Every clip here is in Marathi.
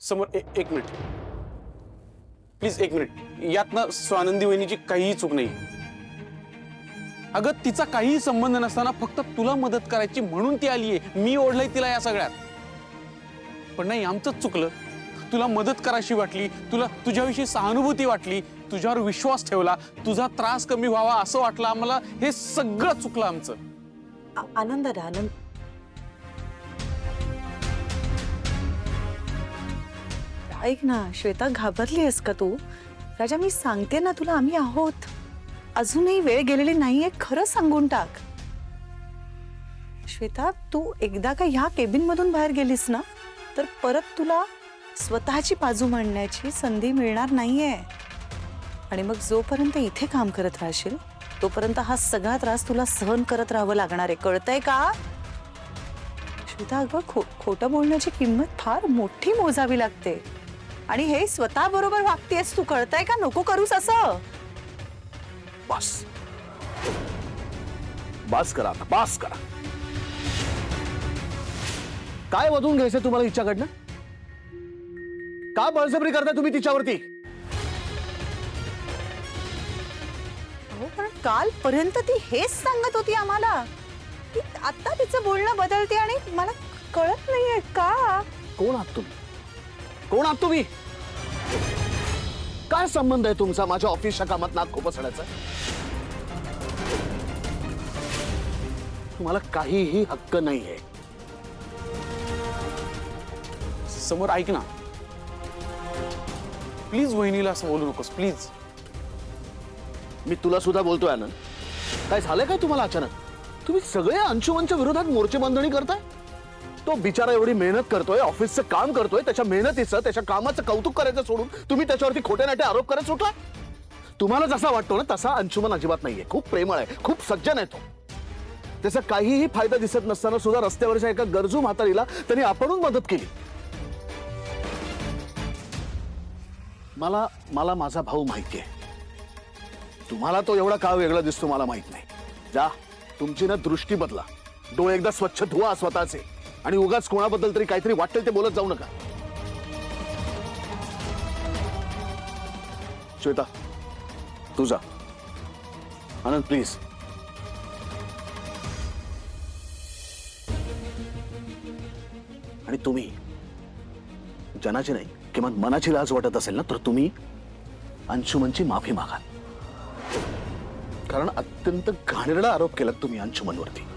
समोर एक मिनिट प्लीज, एक मिनिट. यात ना स्वानंदी वहिनीची काहीही चूक नाही. अगं तिचा काहीही संबंध नसताना फक्त तुला मदत करायची म्हणून ती आलीये. मी ओढलंय तिला या सगळ्यात. पण नाही, आमचंच चुकलं. तुला मदत करायची वाटली, तुला तुझ्याविषयी सहानुभूती वाटली, तुझ्यावर विश्वास ठेवला, तुझा त्रास कमी व्हावा असं वाटलं आम्हाला. हे सगळं चुकलं आमचं. आनंद दादा, आनंद. ऐक ना श्वेता, घाबरली आहेस का तू? राजा, मी सांगते ना तुला, आम्ही आहोत. अजूनही वेळ गेलेली नाहीये, खरं सांगून टाक. श्वेता, तू एकदा का ह्या केबिन मधून बाहेर गेलीस ना, तर परत तुला स्वतःची बाजू मांडण्याची संधी मिळणार नाहीये. आणि मग जोपर्यंत इथे काम करत राहशील तोपर्यंत हा सगळा त्रास तुला सहन करत राहावं लागणार आहे. कळतंय का? श्वेता, अगं खोटं बोलण्याची किंमत फार मोठी मोजावी लागते. आणि हे स्वतः बरोबर वागतेस तू. कळतंय का? नको करूस असं. बस बस करा आता, बस करा. काय वधून घ्यायचं तुम्हाला हिच्याकडनं? का बळजबरी करताय तुम्ही तिच्यावरती? हो, पण कालपर्यंत ती हेच सांगत होती आम्हाला. ती आता तिचं बोलणं बदलते आणि मला कळत नाहीये का. कोण आहात तुम्ही? कोण आहात तुम्ही? काय संबंध आहे तुमचा माझ्या ऑफिसच्या कामात नाक खुपसण्याचा? तुम्हाला काहीही हक्क नाहीये. समोर ऐक ना प्लीज, वहिनीला असं बोलू नकोस प्लीज. मी तुला सुद्धा बोलतोय आनंद. काय झालंय काय तुम्हाला अचानक? तुम्ही सगळे अंशुमनच्या विरोधात मोर्चे बांधणी करताय. तो बिचारा एवढी मेहनत करतोय, ऑफिसचं काम करतोय, त्याच्या मेहनतीचं, त्याच्या कामाचं कौतुक करायचं सोडून तुम्ही त्याच्यावरती खोटे नाटे आरोप करत सुटला. तुम्हाला जसा वाटतो ना तसा अंशुमन अजिबात नाहीये. खूप प्रेमळ आहे, खूप सज्जन आहे तो. त्याचा काहीही फायदा दिसत नसताना सुद्धा रस्त्यावरच्या एका गरजू म्हातारीला त्यांनी आपणहून मदत केली. मला माझा भाऊ माहितीये. तुम्हाला तो एवढा का वेगळा दिसतो मला माहित नाही. जा, तुमची ना दृष्टी बदला. डोळे एकदा स्वच्छ धुवा स्वतःचे. आणि उगाच कोणाबद्दल तरी काहीतरी वाटेल ते बोलत जाऊ नका. श्वेता, तू जा. आनंद प्लीज. आणि तुम्ही जनाची नाही किंवा मनाची लाज वाटत असेल ना तर तुम्ही अंशुमनची माफी मागा. कारण अत्यंत घाणेरडा आरोप केला तुम्ही अंशुमनवरती.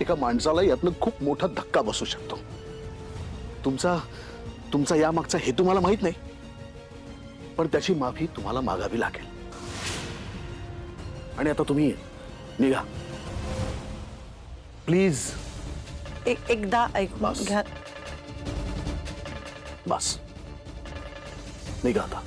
एका माणसाला यातनं खूप मोठा धक्का बसू शकतो. तुमचा यामागचा हेतू मला माहित नाही, पण त्याची माफी तुम्हाला मागावी लागेल. आणि आता तुम्ही निघा प्लीज. एकदा ऐक बस. घ्या. बस निघा आता.